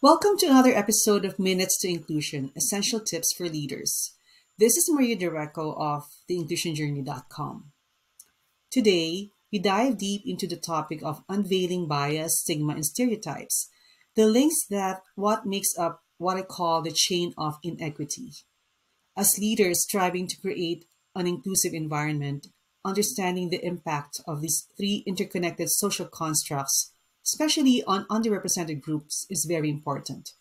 Welcome to another episode of Minutes to Inclusion Essential Tips for Leaders. This is Maria Direco of theinclusionjourney.com. Today, we dive deep into the topic of unveiling bias, stigma, and stereotypes, the links that what makes up what I call the chain of inequity. As leaders striving to create an inclusive environment, understanding the impact of these three interconnected social constructs, especially on underrepresented groups, is very important.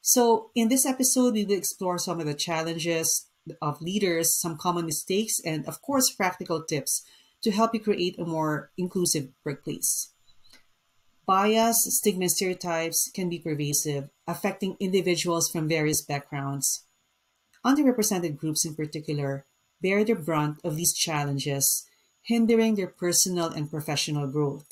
So, in this episode, we will explore some of the challenges of leaders, some common mistakes, and of course, practical tips to help you create a more inclusive workplace. Bias, stigma, and stereotypes can be pervasive, affecting individuals from various backgrounds. Underrepresented groups, in particular, bear the brunt of these challenges, hindering their personal and professional growth.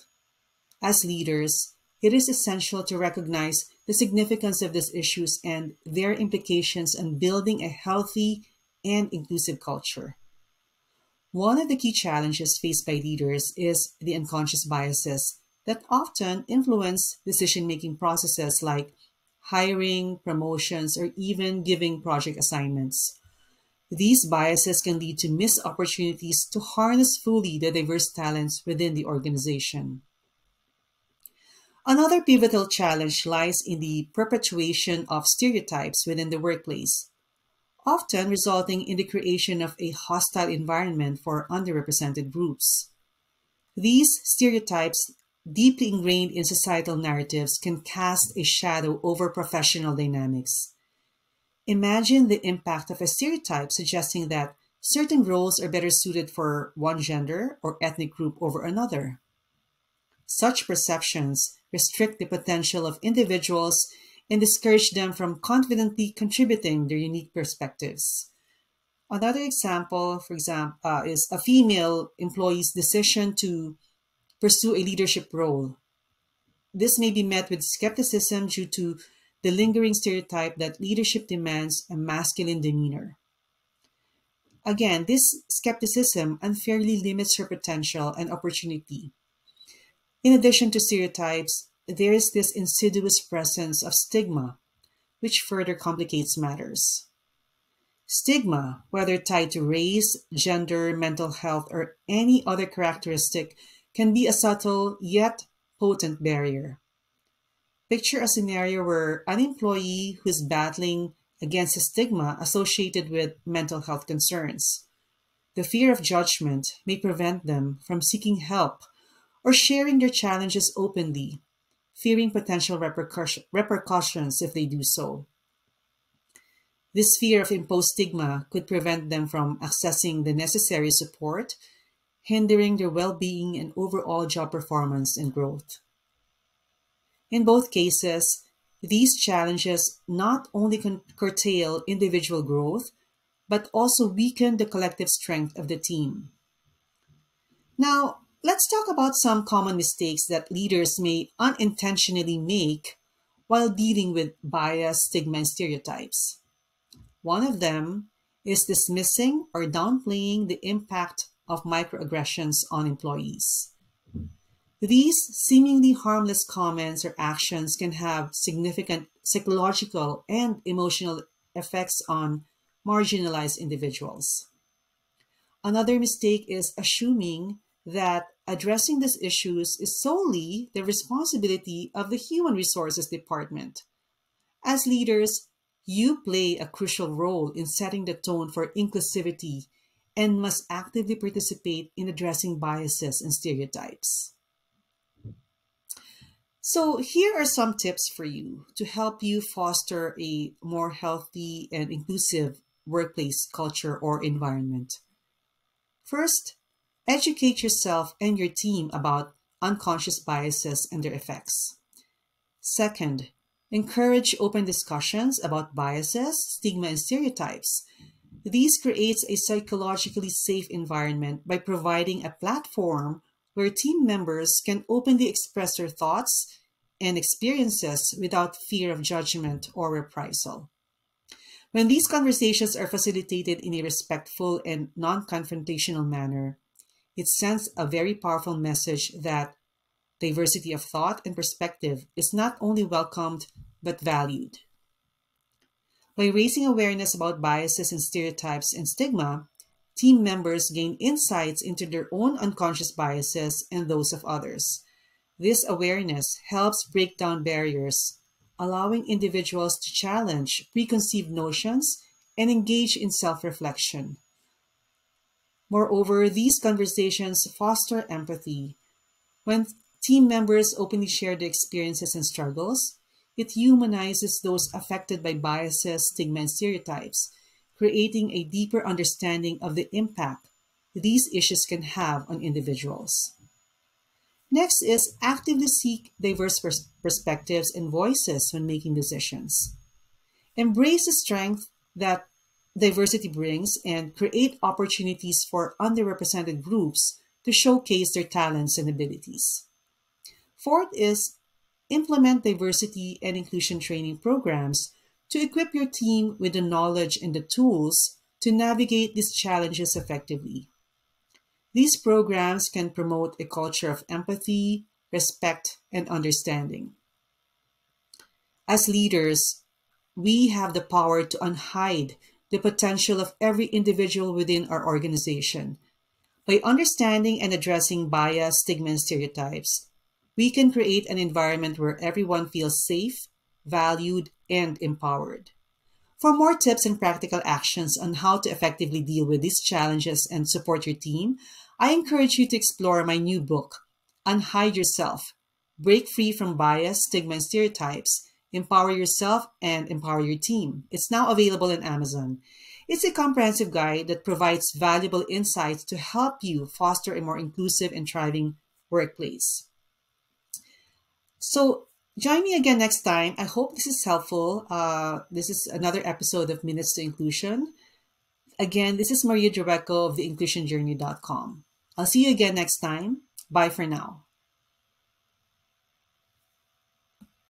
As leaders, it is essential to recognize the significance of these issues and their implications on building a healthy and inclusive culture. One of the key challenges faced by leaders is the unconscious biases that often influence decision making processes like hiring, promotions, or even giving project assignments. These biases can lead to missed opportunities to harness fully the diverse talents within the organization. Another pivotal challenge lies in the perpetuation of stereotypes within the workplace, often resulting in the creation of a hostile environment for underrepresented groups. These stereotypes, deeply ingrained in societal narratives, can cast a shadow over professional dynamics. Imagine the impact of a stereotype suggesting that certain roles are better suited for one gender or ethnic group over another. Such perceptions restrict the potential of individuals and discourage them from confidently contributing their unique perspectives. Another example, is a female employee's decision to pursue a leadership role. This may be met with skepticism due to the lingering stereotype that leadership demands a masculine demeanor. Again, this skepticism unfairly limits her potential and opportunity. In addition to stereotypes, there is this insidious presence of stigma, which further complicates matters. Stigma, whether tied to race, gender, mental health, or any other characteristic, can be a subtle yet potent barrier. Picture a scenario where an employee who is battling against a stigma associated with mental health concerns. The fear of judgment may prevent them from seeking help or sharing their challenges openly, fearing potential repercussions if they do so. This fear of imposed stigma could prevent them from accessing the necessary support, hindering their well being and overall job performance and growth. In both cases, these challenges not only curtail individual growth, but also weaken the collective strength of the team. Now, let's talk about some common mistakes that leaders may unintentionally make while dealing with bias, stigma, and stereotypes. One of them is dismissing or downplaying the impact of microaggressions on employees. These seemingly harmless comments or actions can have significant psychological and emotional effects on marginalized individuals. Another mistake is assuming that addressing these issues is solely the responsibility of the human resources department. As leaders, you play a crucial role in setting the tone for inclusivity and must actively participate in addressing biases and stereotypes. So, here are some tips for you to help you foster a more healthy and inclusive workplace culture or environment. First, educate yourself and your team about unconscious biases and their effects. Second, encourage open discussions about biases, stigma, and stereotypes. This creates a psychologically safe environment by providing a platform where team members can openly express their thoughts and experiences without fear of judgment or reprisal. When these conversations are facilitated in a respectful and non confrontational manner, it sends a very powerful message that diversity of thought and perspective is not only welcomed but valued. By raising awareness about biases and stereotypes and stigma, team members gain insights into their own unconscious biases and those of others. This awareness helps break down barriers, allowing individuals to challenge preconceived notions and engage in self reflection. Moreover, these conversations foster empathy. When team members openly share their experiences and struggles, it humanizes those affected by biases, stigma, and stereotypes, creating a deeper understanding of the impact these issues can have on individuals. Next is actively seek diverse perspectives and voices when making decisions. Embrace the strength that diversity brings and create opportunities for underrepresented groups to showcase their talents and abilities. Fourth is implement diversity and inclusion training programs to equip your team with the knowledge and the tools to navigate these challenges effectively. These programs can promote a culture of empathy, respect, and understanding. As leaders, we have the power to unhide the potential of every individual within our organization. By understanding and addressing bias, stigma, and stereotypes, we can create an environment where everyone feels safe, valued, and empowered. For more tips and practical actions on how to effectively deal with these challenges and support your team, I encourage you to explore my new book, Unhide Yourself, Break Free from Bias, Stigma, and Stereotypes, Empower Yourself and Empower Your Team. It's now available on Amazon. It's a comprehensive guide that provides valuable insights to help you foster a more inclusive and thriving workplace. So, join me again next time. I hope this is helpful. This is another episode of Minutes to Inclusion. Again, this is Maria Jureco of theinclusionjourney.com. I'll see you again next time. Bye for now.